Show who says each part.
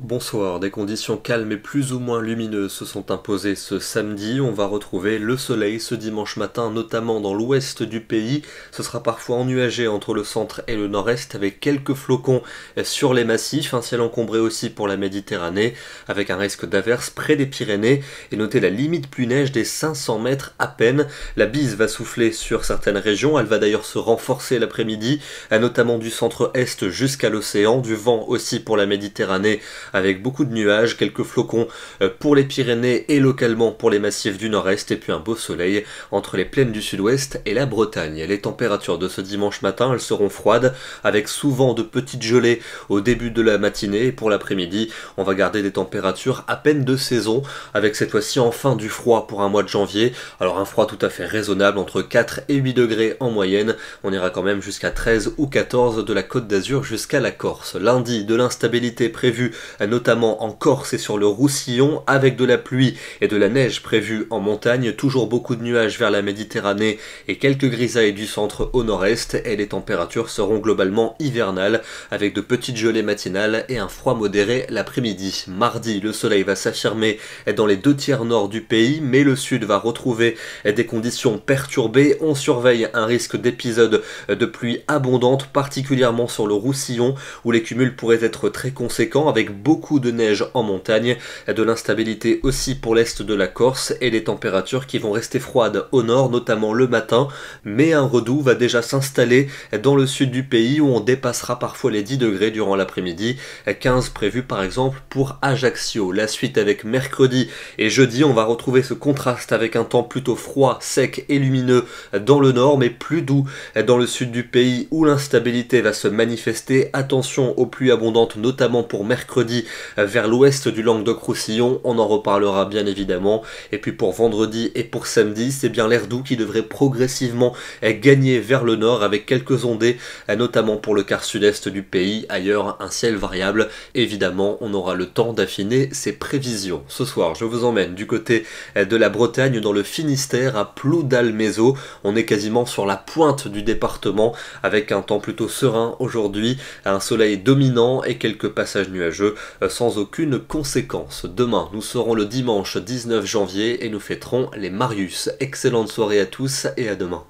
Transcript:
Speaker 1: Bonsoir, des conditions calmes et plus ou moins lumineuses se sont imposées ce samedi. On va retrouver le soleil ce dimanche matin, notamment dans l'ouest du pays. Ce sera parfois ennuagé entre le centre et le nord-est avec quelques flocons sur les massifs. Un ciel encombré aussi pour la Méditerranée avec un risque d'averse près des Pyrénées. Et notez la limite pluie-neige des 500 mètres à peine. La bise va souffler sur certaines régions. Elle va d'ailleurs se renforcer l'après-midi, notamment du centre-est jusqu'à l'océan. Du vent aussi pour la Méditerranée, avec beaucoup de nuages, quelques flocons pour les Pyrénées et localement pour les massifs du nord-est, et puis un beau soleil entre les plaines du sud-ouest et la Bretagne. Les températures de ce dimanche matin, elles seront froides, avec souvent de petites gelées au début de la matinée, et pour l'après-midi, on va garder des températures à peine de saison, avec cette fois-ci enfin du froid pour un mois de janvier. Alors un froid tout à fait raisonnable, entre 4 et 8 degrés en moyenne, on ira quand même jusqu'à 13 ou 14 de la Côte d'Azur jusqu'à la Corse. Lundi, de l'instabilité prévue notamment en Corse et sur le Roussillon, avec de la pluie et de la neige prévue en montagne, toujours beaucoup de nuages vers la Méditerranée et quelques grisailles du centre au nord-est, et les températures seront globalement hivernales, avec de petites gelées matinales et un froid modéré l'après-midi. Mardi, le soleil va s'affirmer dans les 2/3 nord du pays, mais le sud va retrouver des conditions perturbées. On surveille un risque d'épisodes de pluie abondante, particulièrement sur le Roussillon, où les cumuls pourraient être très conséquents, avec beaucoup de neige en montagne, de l'instabilité aussi pour l'est de la Corse, et des températures qui vont rester froides au nord, notamment le matin, mais un redoux va déjà s'installer dans le sud du pays, où on dépassera parfois les 10 degrés durant l'après-midi, 15 prévus par exemple pour Ajaccio. La suite avec mercredi et jeudi, on va retrouver ce contraste avec un temps plutôt froid, sec et lumineux dans le nord, mais plus doux dans le sud du pays, où l'instabilité va se manifester. Attention aux pluies abondantes, notamment pour mercredi vers l'ouest du Languedoc-Roussillon, on en reparlera bien évidemment. Et puis pour vendredi et pour samedi, c'est bien l'air doux qui devrait progressivement gagner vers le nord, avec quelques ondées, notamment pour le quart sud-est du pays. Ailleurs, un ciel variable. Évidemment, on aura le temps d'affiner ces prévisions. Ce soir, je vous emmène du côté de la Bretagne, dans le Finistère, à Ploudalmézeau. On est quasiment sur la pointe du département, avec un temps plutôt serein aujourd'hui, un soleil dominant et quelques passages nuageux sans aucune conséquence. Demain, nous serons le dimanche 19 janvier et nous fêterons les Marius. Excellente soirée à tous et à demain.